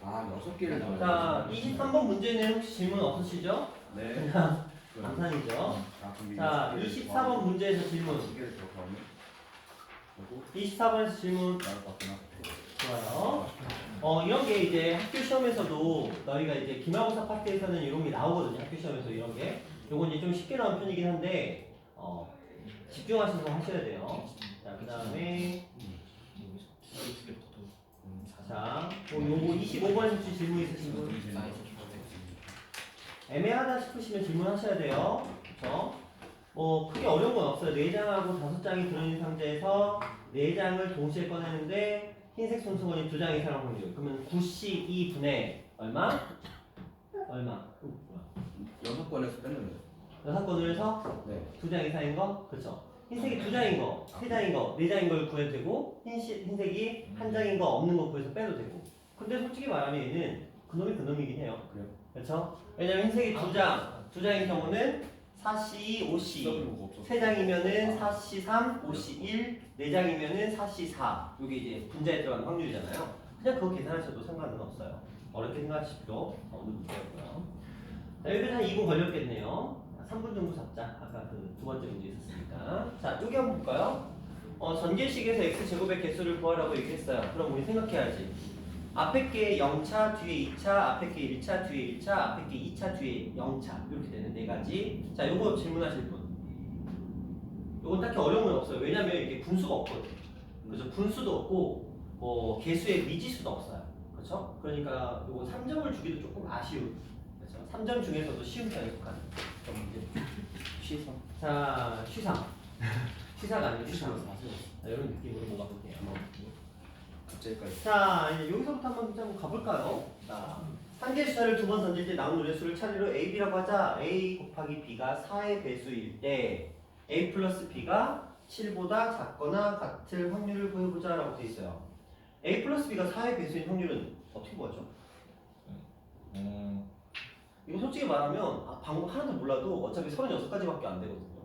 아, 6개를 넣어요. 자, 23번 문제는 혹시 질문 없으시죠? 네. 그냥 감탄이죠. 자, 24번 문제에서 질문. 2개를 더 더하면 24번에서 질문. 나올 것 같구나. 좋아요. 이런 게 이제 학교 시험에서도 너희가 이제 기말고사 파트에서는 이런 게 나오거든요. 학교 시험에서 이런 게. 요건 이제 좀 쉽게 나온 편이긴 한데, 집중하셔서 하셔야 돼요. 자, 그 다음에, 자, 요거 25번에 혹시 질문 있으신 분? 애매하다 싶으시면 질문하셔야 돼요. 그쵸? 크게 어려운 건 없어요. 4장하고 5장이 들어있는 상자에서 4장을 동시에 꺼내는데 흰색 손수건이 2장 이상을 확률. 그러면 92분의 얼마? 얼마? 6권에서 뺐는데. 6건을 해서 네. 2장 이상인 거? 그쵸? 흰색이 2장인 거, 3장인 거, 4장인 걸 구해도 되고 흰색이 1장인 거 없는 거 구해서 빼도 되고. 근데 솔직히 말하면 얘는 그놈이 그놈이긴 해요. 그래요? 그렇죠? 왜냐면 흰색이 2장인 경우는 4C, 5C, 3장이면은 4C, 3, 5C, 1, 4장이면은 4C, 4. 이게 이제 분자에 들어가는 확률이잖아요. 그냥 그거 계산하셔도 상관은 없어요. 어렵게 생각하실 필요 없는 문제였고요. 자, 여기는 한 2분 걸렸겠네요. 3분 정도 잡자. 아까 그 두 번째 문제 있었으니까. 자, 여기 한번 볼까요? 전개식에서 x제곱의 개수를 구하라고 얘기했어요. 그럼 우리 생각해야지. 앞에 게 0차, 뒤에 2차, 앞에 게 1차, 뒤에 1차, 앞에 게 2차, 뒤에 0차. 이렇게 되는 네 가지. 자, 요거 질문하실 분. 요건 딱히 어려운 건 없어요. 왜냐면 이게 분수가 없거든. 그래서 분수도 없고, 개수의 미지수도 없어요. 그렇죠? 그러니까 요거 3점을 주기도 조금 아쉬운. 그렇죠? 3점 중에서도 쉬운 편에 속하는 그런 문제. 시선. 자, 쉬상. 시사가 아니고 쉬상. 시선. 자, 이런 느낌으로 뭐가 볼게요. 갑자기까지. 자, 이제 여기서부터 한번 가볼까요? 자, 한 개의 숫자를 두 번 던질 때 나온 노래수를 차례로 A, B라고 하자. A 곱하기 B가 4의 배수일 때 A 플러스 B가 7보다 작거나 같을 확률을 구해보자 라고 돼 있어요. A 플러스 B가 4의 배수인 확률은 어떻게 구하죠? 이거 솔직히 말하면 방법 하나도 몰라도 어차피 36가지밖에 안 되거든요.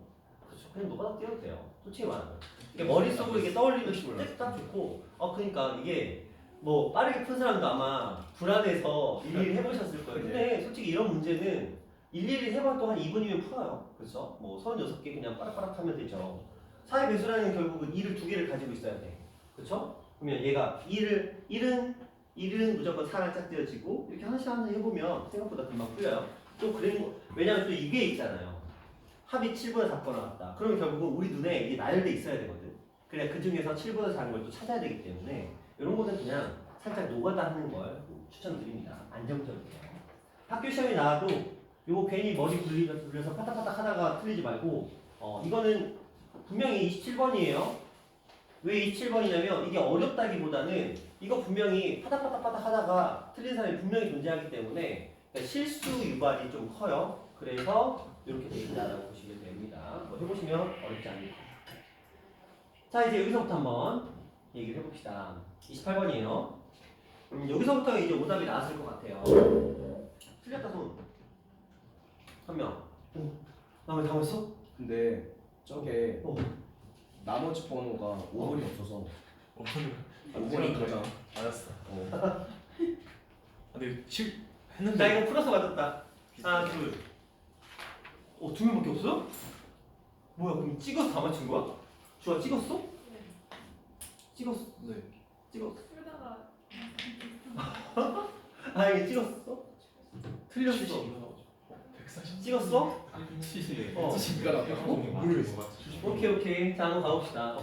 그렇죠. 그냥 노가다 띄워도 돼요. 솔직히 말하면. 이게 머릿속으로 이게 떠올리면 딱 좋고, 그러니까 이게 뭐 빠르게 푼 사람도 아마 불안해서 일일이 해보셨을 거예요. 근데 솔직히 이런 문제는 일일이 해봐도 한 2분이면 풀어요. 그렇죠? 뭐 36개 그냥 빠락빠락 하면 되죠. 4의 배수라는 결국은 2를 2개를 가지고 있어야 돼. 그렇죠? 그러면 얘가 1은 무조건 4랑 짝지어지고 이렇게 하나씩 해보면 생각보다 금방 풀려요. 또 왜냐면 또 이게 있잖아요. 합이 7보다 작거나 같다. 그러면 결국은 우리 눈에 이게 나열돼 있어야 되거든. 그래 그 중에서 7보다 작은 걸 또 찾아야 되기 때문에 이런 거는 그냥 살짝 노가다 하는 걸 추천드립니다. 안정적이에요. 학교 시험에 나와도 이거 괜히 머리 굴려서 파닥파닥 하다가 틀리지 말고 이거는 분명히 27번이에요. 왜 27번이냐면 이게 어렵다기보다는 이거 분명히 파닥파닥 하다가 틀린 사람이 분명히 존재하기 때문에 실수 유발이 좀 커요. 그래서 이렇게 돼 있다라고 보시면 됩니다. 뭐 해보시면 어렵지 않을 거예요. 자, 이제 여기서부터 한번 얘기를 해봅시다. 28번이에요. 여기서부터 이제 오답이 나왔을 것 같아요. 틀렸다 손. 한 명. 나왜 당했어? 근데 저게 나머지 번호가 5번이 없어서 5번이 가장 맞았어. 근데 7 나 했는데 이거 풀어서 맞았다. 하나, 둘. 두 명밖에 없어? 뭐야, 그럼 찍어서 다 맞춘 거야? 주아 찍었어? 네. 찍었어? 네. 찍었어? 풀다가 이게 찍었어? 틀렸어. 140. 찍었어? 70. 집가 나쁘고 모르겠어. 오케이. 자, 한번 가봅시다.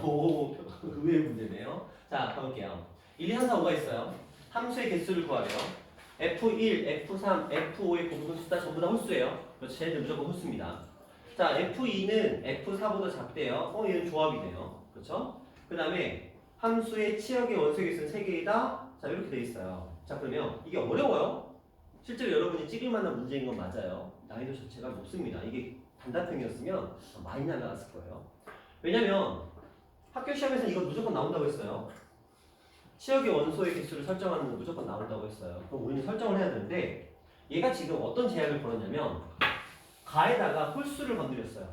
의외의 문제네요. 자, 가볼게요. 1, 2, 3, 4, 5가 있어요. 함수의 개수를 구하래요. F1, F3, F5의 곱은 숫자 전부 다 홀수예요. 그렇죠. 쟤네들 무조건 홀수입니다. 자, F2는 F4보다 작대요. 얘는 조합이네요. 그렇죠? 그 다음에 함수의 치역의 원소의 개수는 3개이다. 자, 이렇게 돼 있어요. 자, 그러면 이게 어려워요. 실제로 여러분이 찍을 만한 문제인 건 맞아요. 난이도 자체가 높습니다. 이게 단답형이었으면 많이 날라갔을 거예요. 왜냐면 학교 시험에서 이거 무조건 나온다고 했어요. 치역의 원소의 개수를 설정하는 건 무조건 나온다고 했어요. 그럼 우리는 설정을 해야 되는데 얘가 지금 어떤 제약을 걸었냐면 가에다가 홀수를 건드렸어요.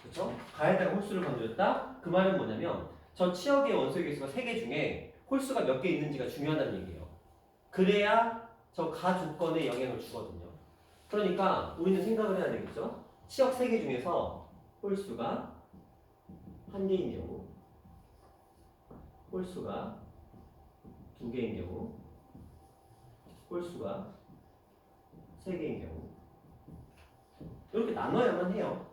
그렇죠? 가에다가 홀수를 건드렸다? 그 말은 뭐냐면 저 치역의 원소의 개수가 3개 중에 홀수가 몇 개 있는지가 중요하다는 얘기예요. 그래야 저 가 조건에 영향을 주거든요. 그러니까 우리는 생각을 해야 되겠죠. 치역 3개 중에서 홀수가 1개인 경우, 홀수가 2개인 경우, 홀수가 3개인 경우 이렇게 나눠야만 해요.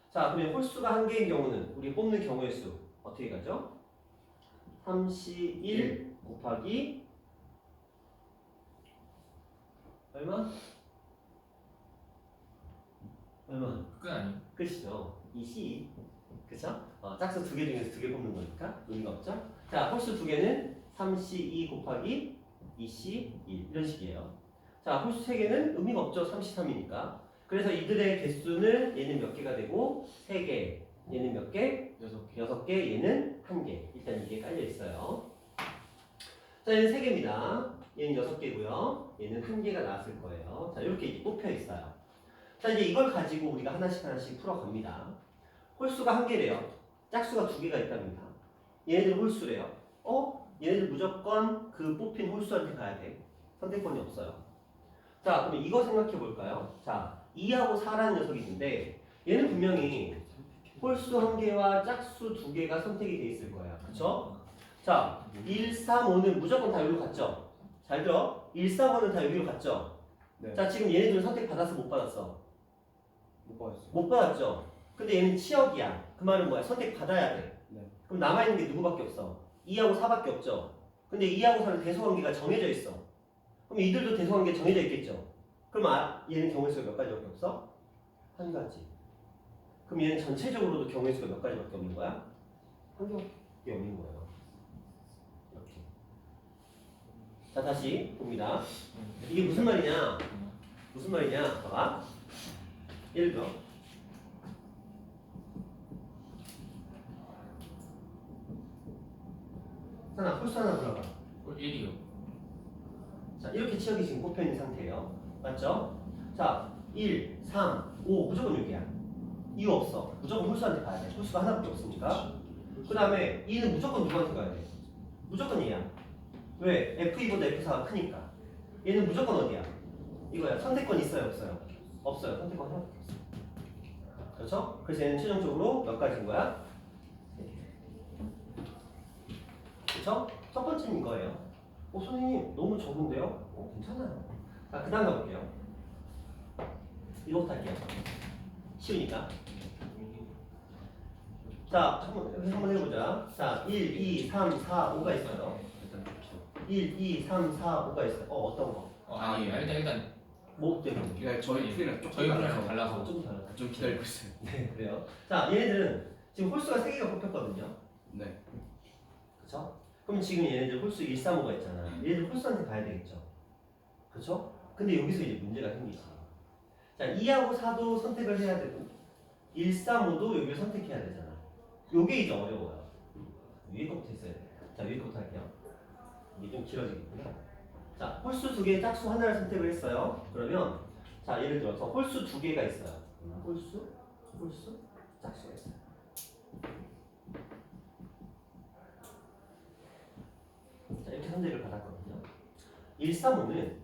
자, 그러면 홀수가 1개인 경우는 우리 뽑는 경우의 수 어떻게 가죠? 3C1 곱하기 얼마? 얼마? 끝 아니에요? 끝이죠. 2C 그쵸? 짝수 2개 중에서 2개 뽑는 거니까 의미가 없죠? 자, 홀수 2개는 3C2 곱하기 2C1 이런 식이에요. 자, 홀수 3개는 의미가 없죠. 33이니까. 그래서 이들의 개수는 얘는 몇 개가 되고 3개, 얘는 몇 개? 6개, 얘는 1개. 일단 이게 깔려 있어요. 자, 얘는 3개입니다. 얘는 6개고요. 얘는 1개가 나왔을 거예요. 자, 이렇게 이제 뽑혀 있어요. 자, 이제 이걸 가지고 우리가 하나씩 풀어갑니다. 홀수가 1개래요. 짝수가 2개가 있답니다. 얘네들 홀수래요. 얘네들 무조건 그 뽑힌 홀수한테 가야 돼. 선택권이 없어요. 자, 그럼 이거 생각해 볼까요? 자, 2하고 4라는 녀석이 있는데 얘는 분명히 홀수 1개와 짝수 2개가 선택이 돼 있을 거야. 그쵸? 자, 1, 3, 5는 무조건 다 여기로 갔죠? 잘 들어. 1, 3, 5는 다 여기로 갔죠? 네. 자, 지금 얘네들은 선택 받았어? 못 받았어? 못 받았어요. 못 받았죠? 근데 얘는 치역이야. 그 말은 뭐야? 선택 받아야 돼. 네. 그럼 남아있는 게 누구밖에 없어? 2하고 4밖에 없죠? 근데 2하고 4는 대소관계가 정해져 있어. 그럼 이들도 대소관계 정해져 있겠죠? 그럼 얘는 경우의 수가 몇 가지밖에 없어? 한 가지. 그럼 얘는 전체적으로도 경우의 수가 몇 가지밖에 없는 거야? 한 개밖에 없는 거예요. 이렇게. 자, 다시 봅니다. 이게 무슨 말이냐? 무슨 말이냐? 봐봐. 예를 들어 하나, 홀수 하나 불러봐. 1이요. 자, 이렇게 치역이 지금 꼽혀 있는 상태예요. 맞죠? 자, 1, 3, 5 무조건 6이야. 이유 없어. 무조건 홀수한테 가야 돼. 홀수가 하나밖에 없으니까. 그 다음에 2는 무조건 누구한테 가야 돼? 무조건 얘야. 왜? F2보다 F4가 크니까. 얘는 무조건 어디야? 이거야. 선택권 있어요? 없어요? 없어요. 선택권 하나밖에 없어. 그렇죠? 그래서 얘는 최종적으로 몇 가지인 거야? 그렇죠? 첫 번째는 이거예요. 선생님 너무 적은데요? 괜찮아요. 자, 그 다음 가볼게요. 이거부터 할게요. 쉬우니까. 자, 한번 해보자. 자, 1, 2, 3, 4, 5가 있어요. 1, 2, 3, 4, 5가 있어요. 어떤 거? 아니에요. 일단 뭐 때문에? 그냥 저희 풀이랑 조금 저희 풀이랑 달라서. 좀 달라. 좀 기다리고 있어요. 네, 그래요. 자, 얘네들은 지금 홀수가 3개가 뽑혔거든요. 네. 그쵸? 그럼 지금 얘네들 홀수 1, 3, 5가 있잖아. 얘네들 홀수한테 가야 되겠죠? 그쵸? 근데 여기서 이제 문제가 생기지. 자, 2하고 4도 선택을 해야 되고 1, 3, 5도 여기를 선택해야 되잖아. 요게 이제 어려워요. 위에 거부터 했어야 돼. 자, 위에 거부터 할게요. 이게 좀 길어지겠구나. 자, 홀수 2개, 짝수 하나를 선택을 했어요. 그러면 자, 예를 들어서 홀수 2개가 있어요. 홀수, 짝수가 있어요. 자, 이렇게 선택을 받았거든요. 1, 3, 5는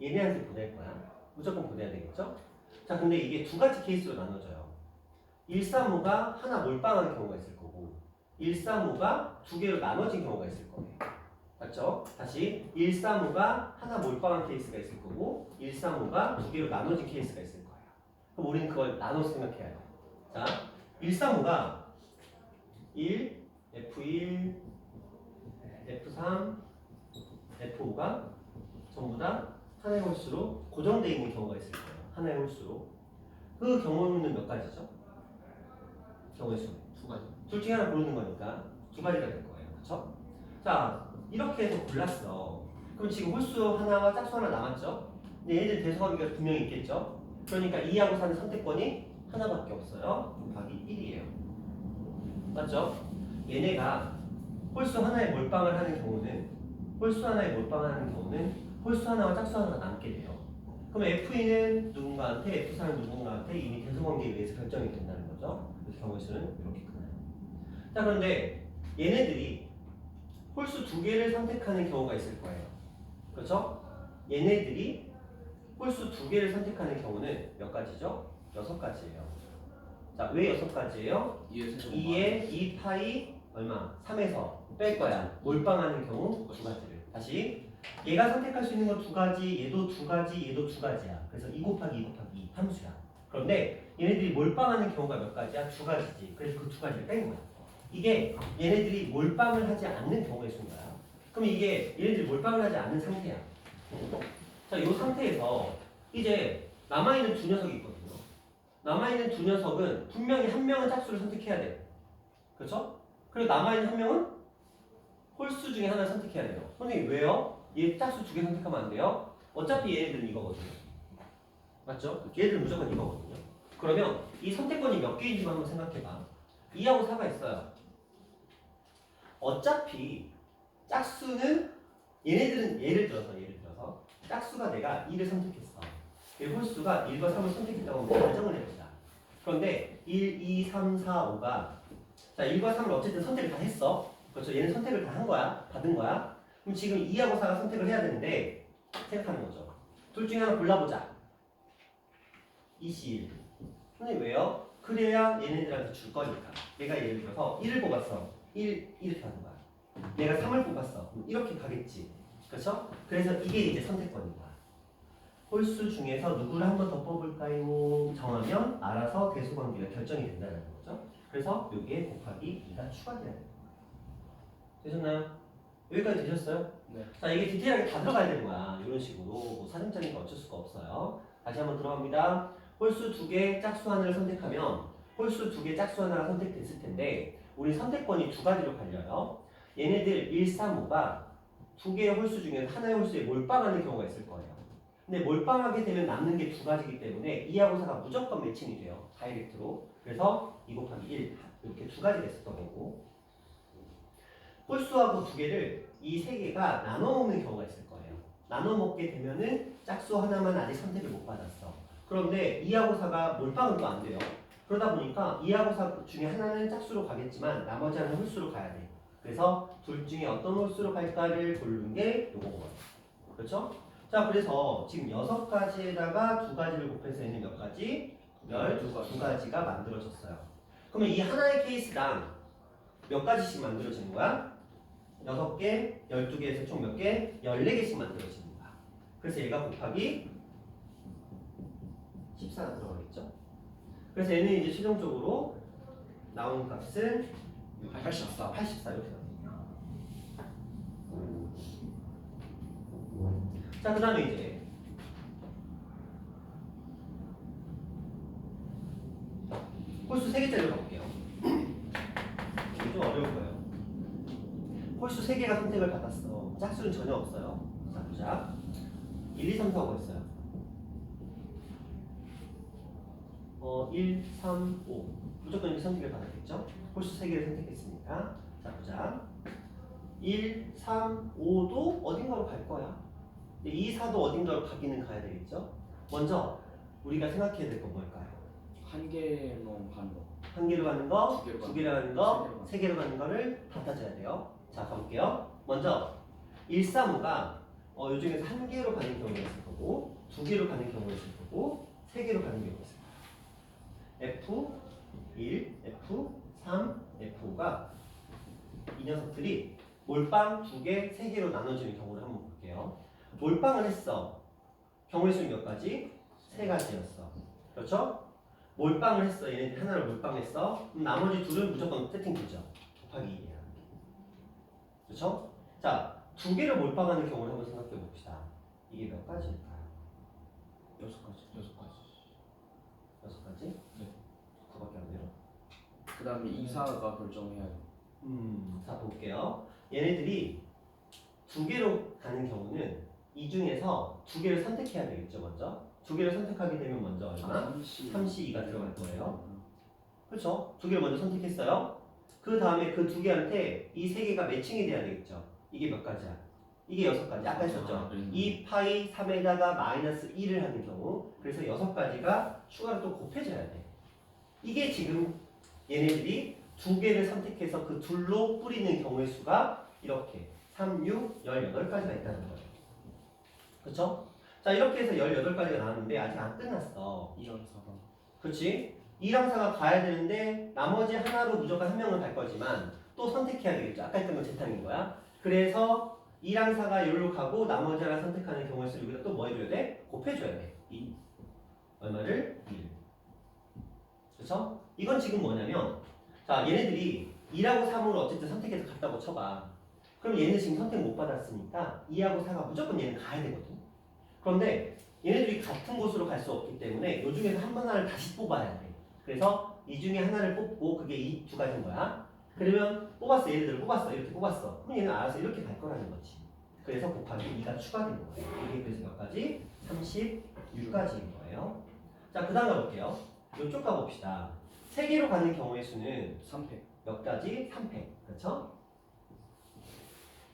얘네한테 보낼 거야. 무조건 보내야 되겠죠? 자, 근데 이게 두 가지 케이스로 나눠져요. 1, 3, 5가 하나 몰빵하는 경우가 있을 거고 1, 3, 5가 두 개로 나눠진 경우가 있을 거예요. 맞죠? 다시 1, 3, 5가 하나 몰빵한 케이스가 있을 거고 1, 3, 5가 두 개로 나눠진 케이스가 있을 거예요. 그럼 우리는 그걸 나눠서 생각해야 해요. 자, 1, 3, 5가 1, F1, F3, F5가 전부 다 하나의 홀수로 고정되어 있는 경우가 있을 거예요. 하나의 홀수로. 그 경우는 몇 가지죠? 경우의 수. 두 가지. 둘 중에 하나 고르는 거니까 두 가지가 될 거예요. 그렇죠? 자, 이렇게 해서 골랐어. 그럼 지금 홀수 하나와 짝수 하나 남았죠? 근데 얘들 대소관계가 분명히 있겠죠? 그러니까 2하고 4는 선택권이 하나밖에 없어요. 곱하기 1이에요. 맞죠? 얘네가 홀수 하나에 몰빵을 하는 경우는 홀수 하나에 몰빵을 하는 경우는 홀수 하나와 짝수 하나가 남게 돼요. 그럼 F2는 누군가한테, F4는 누군가한테 이미 대소관계에 의해서 결정이 된다는 거죠. 그래서 경우의 수는 이렇게 끝나요. 자, 그런데 얘네들이 홀수 2개를 선택하는 경우가 있을 거예요. 그렇죠? 얘네들이 홀수 두 개를 선택하는 경우는 몇 가지죠? 6가지예요. 자, 왜 6가지예요? 2에 2파이 얼마? 3에서 뺄 거야. 몰빵하는 경우 두 가지를. 다시 얘가 선택할 수 있는 건 두 가지, 얘도 두 가지, 얘도 두 가지야. 그래서 2 곱하기 2 곱하기 2 함수야. 그런데 얘네들이 몰빵하는 경우가 몇 가지야? 두 가지지. 그래서 그 두 가지를 뺀 거야. 이게 얘네들이 몰빵을 하지 않는 경우가 있는 거야. 그럼 이게 얘네들이 몰빵을 하지 않는 상태야. 자, 이 상태에서 이제 남아있는 두 녀석이 있거든요. 남아있는 두 녀석은 분명히 한 명은 짝수를 선택해야 돼. 그렇죠? 그리고 남아있는 한 명은 홀수 중에 하나를 선택해야 돼요. 선생님 왜요? 얘 짝수 두 개 선택하면 안 돼요? 어차피 얘네들은 이거거든요. 맞죠? 얘네들은 무조건 이거거든요. 그러면 이 선택권이 몇 개인지 한번 생각해봐. 2하고 4가 있어요. 어차피 짝수는 얘네들은 예를 들어서 짝수가 내가 2를 선택했어. 홀수가 1과 3을 선택했다고 하면 가정을 해보자. 그런데 1, 2, 3, 4, 5가 자 1과 3을 어쨌든 선택을 다 했어. 그렇죠? 얘는 선택을 다 한 거야. 받은 거야. 그럼 지금 2하고 4가 선택을 해야 되는데 생각하는 거죠. 둘 중에 하나 골라보자. 21. 근데 왜요? 그래야 얘네들한테 줄 거니까. 내가 예를 들어서 1을 뽑았어. 1 이렇게 하는 거야. 내가 3을 뽑았어. 이렇게 가겠지. 그렇죠? 그래서 이게 이제 선택권인 거야. 홀수 중에서 누구를 한 번 더 뽑을까요? 정하면 알아서 대수관계가 결정이 된다는 거죠. 그래서 여기에 곱하기 2가 추가돼야 돼요. 되셨나요? 여기까지 되셨어요? 네. 자, 이게 디테일하게 다 들어가야 되는 거야. 이런 식으로. 뭐 사진짜리니까 어쩔 수가 없어요. 다시 한번 들어갑니다. 홀수 두 개, 짝수 하나를 선택하면 홀수 두 개, 짝수 하나가 선택됐을 텐데 우리 선택권이 두 가지로 갈려요. 얘네들 1, 3, 5가 두 개의 홀수 중에서 하나의 홀수에 몰빵하는 경우가 있을 거예요. 근데 몰빵하게 되면 남는 게 두 가지이기 때문에 2하고 4가 무조건 매칭이 돼요. 다이렉트로. 그래서 2 곱하기 1 이렇게 두 가지 됐었던 거고 홀수하고 두 개를 이 세 개가 나눠 먹는 경우가 있을 거예요. 나눠 먹게 되면은 짝수 하나만 아직 선택을 못 받았어. 그런데 2하고 4가 몰빵은 또 안 돼요. 그러다 보니까 2하고 4 중에 하나는 짝수로 가겠지만 나머지 하나는 홀수로 가야 돼. 그래서 둘 중에 어떤 홀수로 갈까를 고르는 게 요거거든요. 그렇죠? 자, 그래서 지금 6가지에다가 두 가지를 곱해서 얘는 몇 가지? 12가지가 만들어졌어요. 그러면 이 하나의 케이스당 몇 가지씩 만들어지는 거야? 6개, 12개에서 총 몇 개? 14개씩 만들어지는 거야. 그래서 얘가 곱하기 14가 들어가겠죠? 그래서 얘는 이제 최종적으로 나오는 값은 84. 84 이렇게 나옵니다. 자, 그 다음에 이제 홀수 3개짜리로 가볼게요. 이게 좀 어려울 거예요. 홀수 3개가 선택을 받았어. 짝수는 전혀 없어요. 자, 보자. 1, 2, 3, 4, 5가 있어요. 1, 3, 5 무조건 이렇게 선택을 받았겠죠? 홀수 3개를 선택했으니까. 자, 보자. 1, 3, 5도 어딘가로 갈 거야. 2, 4도 어딘가로 가기는 가야 되겠죠? 먼저 우리가 생각해야 될 건 뭘까요? 한 개로 가는 거. 한 개로 가는 거, 두 개로 두 개로 가는 거, 세 개로 가는 거를 다 따져야 돼요. 자, 가볼게요. 먼저 1, 3, 5가 요 중에서 한 개로 가는 경우가 있을 거고, 두 개로 가는 경우가 있을 거고, 세 개로 가는 경우가 있을 거예요. F1, F3, F5가 이 녀석들이 몰빵 두 개, 세 개로 나눠지는 경우를 한번 볼게요. 몰빵을 했어. 경우의 수는 몇 가지? 세 가지였어. 그렇죠? 몰빵을 했어. 얘네들 하나를 몰빵했어. 그럼 나머지 둘은 무조건 세팅되죠. 곱하기 2이야. 그렇죠? 자, 두 개를 몰빵하는 경우를 한번 생각해 봅시다. 이게 몇 가지일까요? 6가지. 6가지? 네. 그거밖에 안 돼요. 그 다음에 이사가 결정해야 돼. 자, 볼게요. 얘네들이 두 개로 가는 경우는 이 중에서 두 개를 선택해야 되겠죠, 먼저. 두 개를 선택하게 되면 먼저 얼마? 32가 들어갈 거예요. 그렇죠? 두 개를 먼저 선택했어요. 그 다음에 그 두 개한테 이 세 개가 매칭이 돼야 되겠죠. 이게 몇 가지야? 이게 6가지. 아까 했었죠. 2파이 3에다가 마이너스 1을 하는 경우. 그래서 6가지가 추가로 또 곱해져야 돼. 이게 지금 얘네들이 두 개를 선택해서 그 둘로 뿌리는 경우의 수가 이렇게 3, 6, 18가지가 있다는 거예요. 그쵸? 자 이렇게 해서 18가지가 나왔는데 아직 안 끝났어. 이런 사가 그렇지? 2랑 4가 가야 되는데 나머지 하나로 무조건 한 명은 갈 거지만 또 선택해야 되겠죠. 아까 했던 건 재탕인 거야. 그래서 2랑 4가 여기로 가고 나머지 하나 선택하는 경우에서 여기다 또 뭐 해줘야 돼? 곱해줘야 돼. 2. 얼마를? 1. 그쵸? 이건 지금 뭐냐면 자 얘네들이 2하고 3으로 어쨌든 선택해서 갔다고 쳐봐. 그럼 얘는 지금 선택 못 받았으니까 2하고 4가 무조건 얘는 가야 되거든. 그런데 얘네들이 같은 곳으로 갈 수 없기 때문에 이 중에서 한 하나를 다시 뽑아야 돼. 그래서 이 중에 하나를 뽑고 그게 이 두 가지인 거야. 그러면 뽑았어. 얘네들을 뽑았어. 이렇게 뽑았어. 그럼 얘는 알아서 이렇게 갈 거라는 거지. 그래서 곱하기 2가 추가된 거예요. 이게 그래서 몇 가지? 36가지인 거예요. 자, 그 다음 가볼게요. 이쪽 가봅시다. 3개로 가는 경우의 수는 3팩 몇 가지? 3팩. 그렇죠?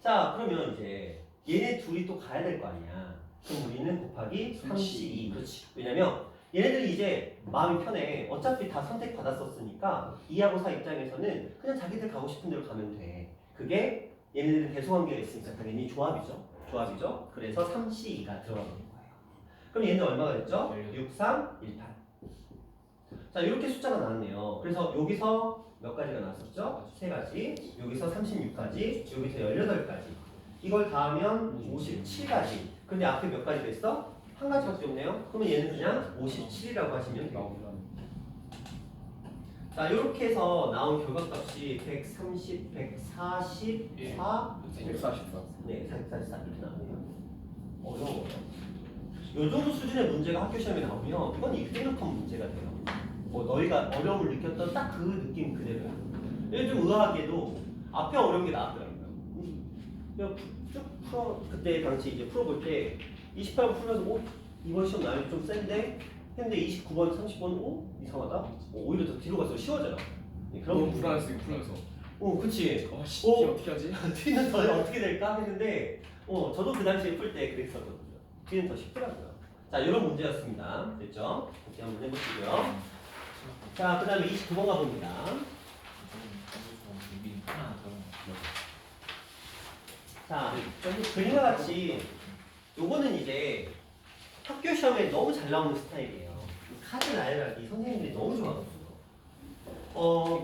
자, 그러면 이제 얘네 둘이 또 가야 될 거 아니야. 그럼 우리는 곱하기 32. 그렇지. 왜냐면 얘네들이 이제 마음이 편해. 어차피 다 선택받았었으니까 2하고 4 입장에서는 그냥 자기들 가고 싶은 대로 가면 돼. 그게 얘네들은 대소관계가 있으니까 당연히 조합이죠. 조합이죠. 그래서 3C2가 들어가는 거예요. 그럼 얘는 얼마가 됐죠? 6, 3, 1, 8. 자, 이렇게 숫자가 나왔네요. 그래서 여기서 몇 가지가 나왔었죠? 3가지. 여기서 36가지. 여기서 18가지. 이걸 다 하면 57가지. 근데 앞에 몇 가지 됐어? 한 가지밖에 없네요. 그러면 얘는 그냥 57이라고 하시면 돼요. 나오면 자, 이렇게 해서 나온 결과값이 130, 144, 144 네, 144 이렇게 나오네요. 어려워요. 요 정도 수준의 문제가 학교 시험에 나오면 이건 입대력한 문제가 돼요. 뭐 너희가 어려움을 느꼈던 딱 그 느낌 그대로야. 얘 좀 의아하게도 앞에 어려운 게 나왔더라고요. 그냥 쭉 풀어 그때 당시 이제 풀어볼 때 28번 풀면서 이번 시험 난이도 좀 센데 했는데 29번, 30번 이상하다. 오히려 더 뒤로 가서 쉬워져요. 네, 그런 너무 부분이 불안했어 있어요. 풀면서 그치. 씨 이게 어떻게 하지? 뒤는 더 어떻게 될까 했는데 저도 그 당시에 풀 때 그랬었거든요. 뒤는 더 쉽더라고요. 자, 이런 문제였습니다. 됐죠? 다시 한번 해보시고요. 자, 그 다음에 29번 가봅니다. 자, 그림과 같이 요거는 이제 학교 시험에 너무 잘 나오는 스타일이에요. 카드 나열하기 선생님들이 너무 좋아하거든요.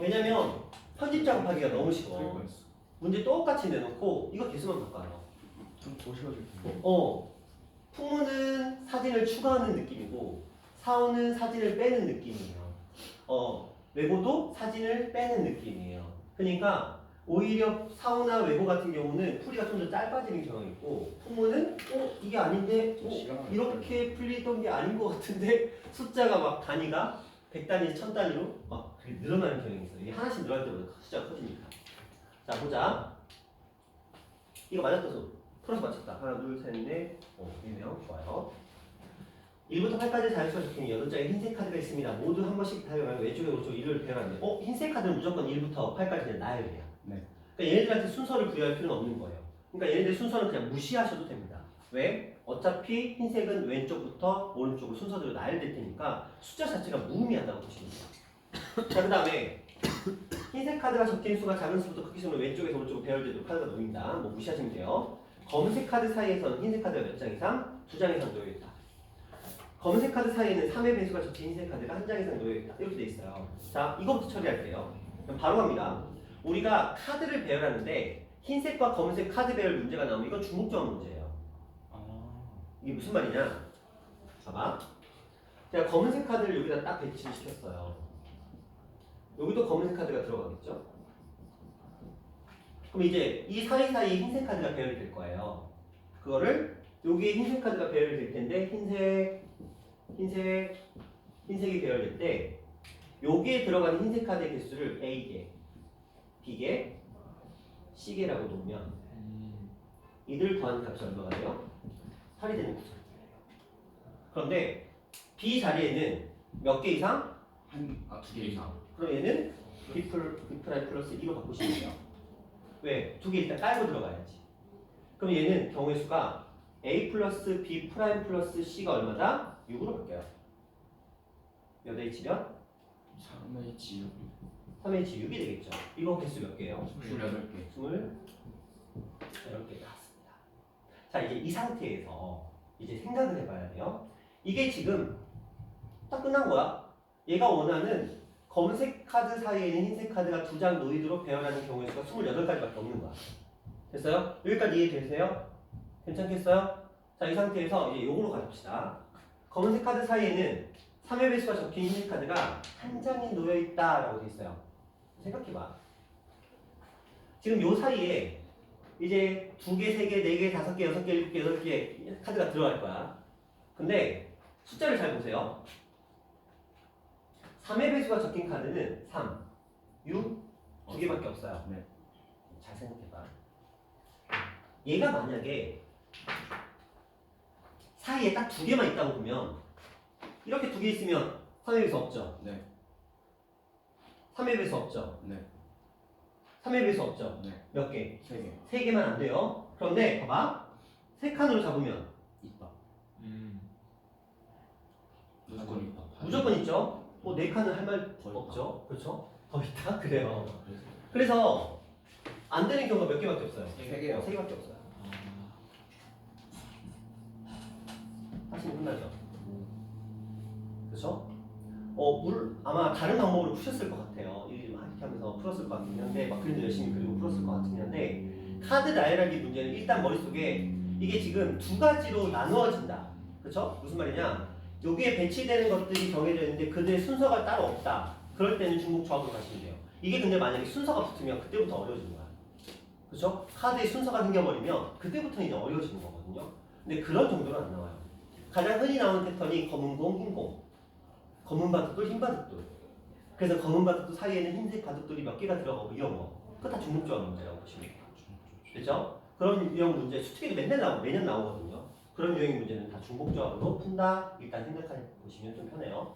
왜냐면 편집 작업하기가 너무 쉬워. 그러니까 문제 똑같이 내놓고 이거 개수만 바꿔요. 좀더 쉬워질 텐데 풍문은 사진을 추가하는 느낌이고 사오는 사진을 빼는 느낌이에요. 외고도 사진을 빼는 느낌이에요. 그러니까 오히려 사오나 외고 같은 경우는 풀이가 좀 더 짧아지는 경향이 있고 풍문은 이게 아닌데 이렇게 풀리던 게 아닌 것 같은데 숫자가 막 단위가 100단위, 1000단위로 막 늘어나는 경향이 있어요. 이게 하나씩 늘어날 때보다 숫자가 커지니까. 자, 보자. 이거 맞았다 수. 풀어서 맞췄다. 하나, 둘, 셋, 넷, 1명. 좋아요. 1부터 8까지 자연수가 적힌 8장의 흰색 카드가 있습니다. 모두 한 번씩 다려가면 왼쪽에 오른쪽 1을 배열하는데 흰색 카드는 무조건 1부터 8까지 나열이에요. 네. 그러니까 얘네들한테 순서를 부여할 필요는 없는 거예요. 그러니까 얘네들 순서는 그냥 무시하셔도 됩니다. 왜? 어차피 흰색은 왼쪽부터 오른쪽으로 순서대로 나열될 테니까 숫자 자체가 무의미하다고 보시면 돼요. 자, 그 다음에 흰색 카드가 적힌 수가 작은 수부터 크기 수는 왼쪽에서 오른쪽으로 배열되도록 카드가 놓인다. 뭐 무시하시면 돼요. 검은색 카드 사이에서는 흰색 카드가 몇 장 이상? 2장 이상 놓여있다. 검은색 카드 사이에는 3의 배수가 적힌 흰색 카드가 한 장 이상 놓여있다. 이렇게 돼 있어요. 자, 이거부터 처리할게요. 그럼 바로 갑니다. 우리가 카드를 배열하는데 흰색과 검은색 카드 배열 문제가 나오면 이건 중복조합 문제예요. 이게 무슨 말이냐? 봐봐. 제가 검은색 카드를 여기다 딱 배치를 시켰어요. 여기도 검은색 카드가 들어가겠죠? 그럼 이제 이 사이사이 흰색 카드가 배열이 될 거예요. 그거를 여기에 흰색 카드가 배열이 될 텐데 흰색이 배열될 때 여기에 들어가는 흰색 카드의 개수를 A개, B개, C개라고 놓으면 이들 더한 값이 얼마가 돼요? 8이 되는 거죠. 그런데 B 자리에는 몇 개 이상? 2개 이상. 그럼 얘는 B 프라임 플러스 2로 바꾸시면 돼요. 왜? 2개 일단 깔고 들어가야지. 그럼 얘는 경우의 수가 A 플러스 B 프라임 플러스 C가 얼마다? 6으로 바뀌어요. 몇 H면? 3H 3H 6이 되겠죠. 이거 개수 몇 개예요? 28개. 28개 나왔습니다. 자, 이제 이 상태에서 이제 생각을 해봐야 돼요. 이게 지금 딱 끝난 거야. 얘가 원하는 검은색 카드 사이에 있는 흰색 카드가 두 장 노이드로 배열하는 경우의 수가 28가지밖에 없는 거야. 됐어요? 여기까지 이해되세요? 괜찮겠어요? 자, 이 상태에서 이제 요거로 가봅시다. 검은색 카드 사이에는 3의 배수가 적힌 흰색 카드가 한 장이 놓여있다라고 돼 있어요. 생각해봐. 지금 요 사이에 이제 2개, 3개, 4개, 5개, 6개, 7개, 8개 카드가 들어갈 거야. 근데 숫자를 잘 보세요. 3의 배수가 적힌 카드는 3, 6, 2개밖에 없어요. 네. 잘 생각해봐. 얘가 만약에 사이에 딱 2개만 있다고 보면 이렇게 2개 있으면 3의 배수 없죠? 네. 3의 배수 없죠? 네. 3의 배수 없죠? 네. 몇 개? 3개 3개만 안 돼요. 그런데 봐봐. 3칸으로 잡으면 있다. 무조건 있다. 무조건 있죠? 뭐 4칸은 할 말 더 없죠? 그렇죠? 더 있다? 그래요. 그래서 그래서 안 되는 경우가 몇 개밖에 없어요? 3개요. 3개밖에 없어요. 하시면 끝나죠? 그렇죠? 아마 다른 방법으로 푸셨을 것 같아요. 이렇게 하면서 풀었을 것 같긴 한데 막 그림도 열심히 그리고 풀었을 것 같긴 한데 카드 나열하기 문제는 일단 머릿속에 이게 지금 두 가지로 나누어진다. 그렇죠? 무슨 말이냐? 여기에 배치되는 것들이 정해져 있는데 그들의 순서가 따로 없다. 그럴 때는 중복 조합으로 가시면 돼요. 이게 근데 만약에 순서가 붙으면 그때부터 어려워지는 거야. 그렇죠? 카드의 순서가 생겨버리면 그때부터 이제 어려워지는 거거든요. 근데 그런 정도는 안 나와요. 가장 흔히 나오는 패턴이 검은 공, 흰 공. 검은 바둑돌, 흰 바둑돌. 그래서 검은 바둑돌 사이에는 흰색 바둑돌이 몇 개가 들어가고 이런 거. 그거 다 중복조합 문제라고 보시면 돼요. 그렇죠? 그런 유형 문제 수특기도 매년 나오거든요. 그런 유형의 문제는 다 중복조합으로 푼다. 일단 생각해 보시면 좀 편해요.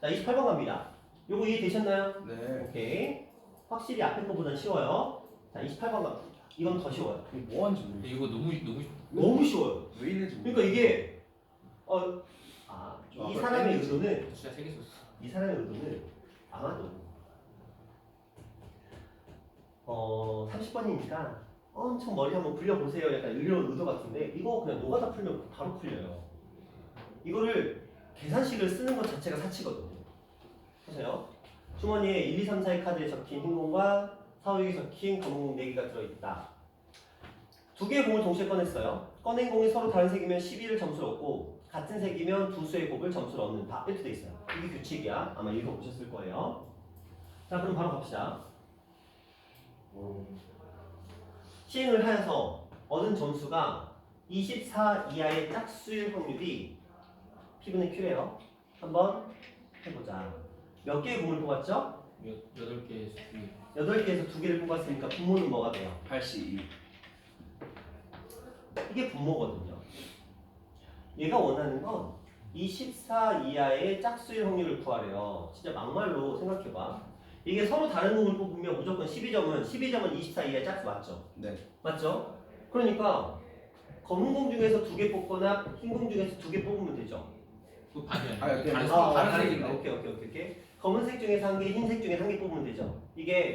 자, 28번 갑니다. 요거 이해되셨나요? 네. 오케이. 확실히 앞에 거보다 쉬워요. 자, 28번 갑니다. 이건 더 쉬워요. 이게 뭐 하는지 모르겠어. 이거 너무 너무 쉬워요. 왜 있는지 모르겠어. 그러니까 이게 이 아까 사람의 뺀지. 의도는 숫자 3개 썼어. 이 사람의 의도는 아마도 30번이니까 엄청 머리 한번 굴려보세요. 약간 이런 의도 같은데 이거 그냥 노가다 풀면 바로 풀려요. 이거를 계산식을 쓰는 것 자체가 사치거든요. 보세요. 주머니에 1, 2, 3, 4의 카드에 적힌 흰 공과 4, 5에 적힌 검은 공 4개가 들어있다. 두 개의 공을 동시에 꺼냈어요. 꺼낸 공이 서로 다른 색이면 12를 점수를 얻고 같은 색이면 두 수의 곱을 점수를 얻는다. 이렇게 돼 있어요. 이게 규칙이야. 아마 읽어보셨을 거예요. 자, 그럼 바로 갑시다. 시행을 하여서 얻은 점수가 24 이하의 짝수일 확률이 P분의 Q래요. 한번 해보자. 몇 개의 공을 뽑았죠? 8개 수 8개에서 2개를 뽑았으니까 분모는 뭐가 돼요? 82. 이게 분모거든요. 얘가 원하는 건 24 이하의 짝수일 확률을 구하래요. 진짜 막말로 생각해봐. 이게 서로 다른 공을 뽑으면 무조건 12점은 24 이하의 짝수 맞죠? 네. 맞죠? 그러니까 검은 공 중에서 2개 뽑거나 흰 공 중에서 2개 뽑으면 되죠. 그 반이 아, 아니야. 그냥 다른 아, 다른 다른 색인데. 오케이. 검은색 중에서 1개, 흰색 중에 1개 뽑으면 되죠. 이게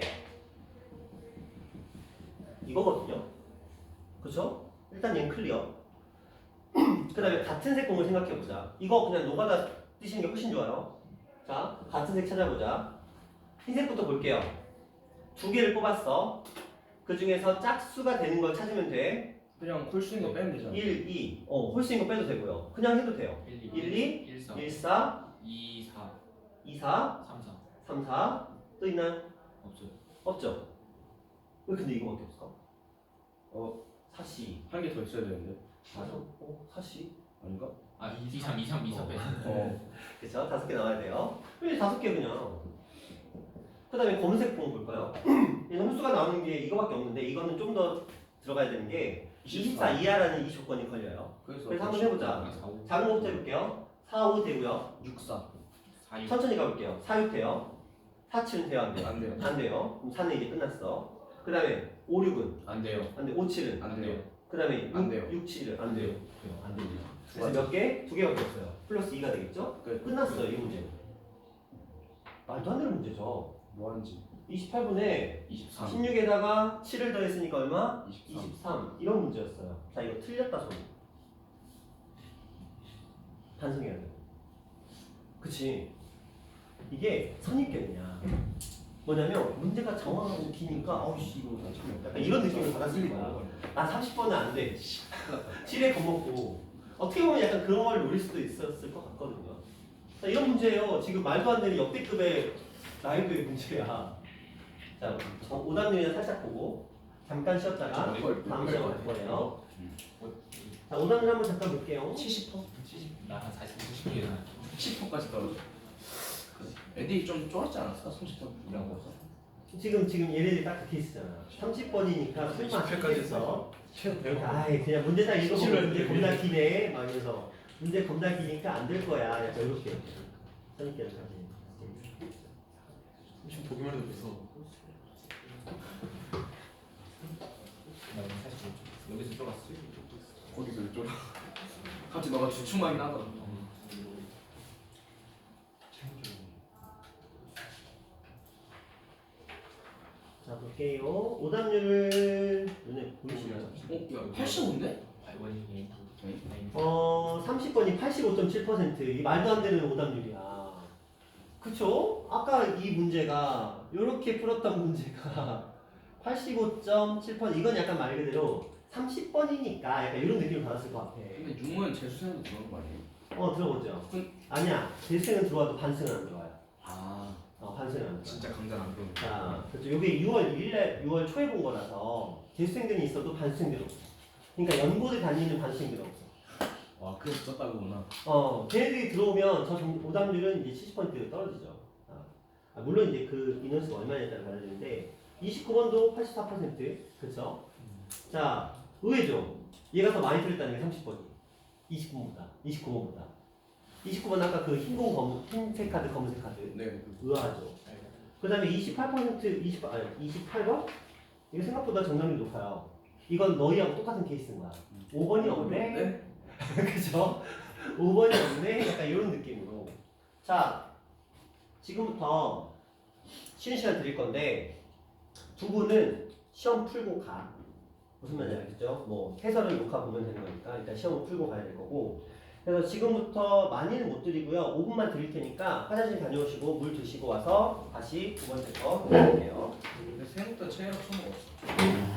이거거든요. 그렇죠? 일단 얘는 클리어. 그 다음에 같은 색 공을 생각해보자. 이거 그냥 노가다 뜨시는 게 훨씬 좋아요. 자, 같은 색 찾아보자. 흰색부터 볼게요. 2개를 뽑았어. 그 중에서 짝수가 되는 걸 찾으면 돼. 그냥 홀수인 거 빼면 되잖아. 1, 2. 홀수인 거 빼도 되고요. 그냥 해도 돼요. 1, 1, 2, 1, 4, 1, 4, 2, 4, 2, 4, 3, 4. 3, 4. 또 있나요? 없어요. 없죠? 왜 근데 이거밖에 없을까? 어, 사시. 한 개 더 있어야 되는데. 사시. 아닌가? 아, 2, 3, 2, 3, 2, 4 빼. 그쵸? 5개 나와야 돼요. 왜 5개 그냥. 그 다음에 검은색 공 볼까요? 얘는 홀수가 나오는 게 이거밖에 없는데 이거는 좀 더 들어가야 되는 게 24 이하라는 이 조건이 걸려요. 그래서 한번 해보자. 4, 5, 작은 거부터 해볼게요. 4, 5 되고요. 64. 4, 6. 천천히 가볼게요. 4, 6 돼요. 4, 7은 돼요? 안 돼요? 안 돼요. 안 돼요. 그럼 4는 이제 끝났어. 그 다음에 5, 6은? 안 돼요. 안 돼. 5, 7은? 안 돼요. 그 다음에 안 돼요. 6, 7은? 안 돼요. 안 됩니다. 두 그래서 가지. 몇 개? 2개밖에 없어요. 플러스 2가 되겠죠? 끝. 끝났어요. 이 문제. 말도 안 되는 문제죠. 뭐 하는지. 28분에 23. 16에다가 7을 더했으니까 얼마? 23. 23. 이런 문제였어요. 자, 이거 틀렸다 소리. 반성해야 돼. 그치? 이게 선입견이야. 뭐냐면 문제가 정확하고 기니까 어우씨 이거 나 참 약간 이런 느낌을 받았을 거야. 난 30번은 안 돼. 7에 겁먹고 어떻게 보면 약간 그런 걸 노릴 수도 있었을 것 같거든요. 자, 이런 문제예요. 지금 말도 안 되는 역대급의 난이도의 문제야. 자, 오답률이나 살짝 보고 잠깐 쉬었다가 다음 시간 갈 거예요. 자, 오답률 한번 잠깐 볼게요. 70%? 70 나한 40, 90개 나. 10%까지 떨어져. 애들이 좀 쫄았지 않았어? 30%라고 해서. 지금 얘네들이 딱 그 케이스잖아. 30번이니까 설마 10회까지서 최소 배워. 아이 그냥 문제 딱 읽어보면 문제 싫어요. 겁나 기네 막 이러면서 문제 겁나 기니까 안 될 거야. 약간 이렇게 선입견 가지. 지금 보기만 해도 무서워. 나 오늘 45초. 여기서 쫄았어. 거기서 쫄아. 갑자기 너가 주춤하긴 하더라. 자 볼게요. 오답률을 눈에 보이시나요? 야, 85인데? 8번이 30번이 85.7%. 이 말도 안 되는 오답률이야. 그쵸? 아까 이 문제가 이렇게 풀었던 문제가 85.7%. 이건 약간 말 그대로 30번이니까 약간 이런 느낌을 받았을 것 같아. 근데 유무는 재수생도 들어오는 거 아니에요? 들어보죠. 그- 아니야. 대수생은 들어와도 반승은 안 들어와요. 아, 반승은 안 들어와요. 진짜 강단 안 들어오는 자, 그렇죠. 이게 6월 1일날 6월 초에 본 거라서 재수생들이 있어도 반수생들이 없어. 그러니까 연고대 다니는 반수생들이 없어. 와, 그래서 쪘다고구나. 걔네들이 들어오면 저 오답률은 이제 70% 떨어지죠. 물론 이제 그 인원수가 얼마냐에 따라 달라지는데 29번도 84%, 그렇죠? 자, 의외죠. 얘가 더 많이 틀렸다는 게 30번이. 29번보다. 29번 아까 그 흰색 카드, 검은색 카드. 네. 의아하죠. 그 다음에 28%, 28번? 이거 생각보다 정답률이 높아요. 이건 너희하고 똑같은 케이스인 거야. 5번이 없네? 네? 그죠? 5번이 없네? 약간 이런 느낌으로. 자, 지금부터 쉬는 시간 드릴 건데, 두 분은 시험 풀고 가. 무슨 말인지 알겠죠? 뭐, 해설을 녹화 보면 되는 거니까 일단 시험을 풀고 가야 될 거고, 그래서 지금부터 많이는 못 드리고요. 5분만 드릴 테니까 화장실 다녀오시고 물 드시고 와서 다시 두 번째 거 해볼게요. 근데 생각보다 체력 소모가 없어.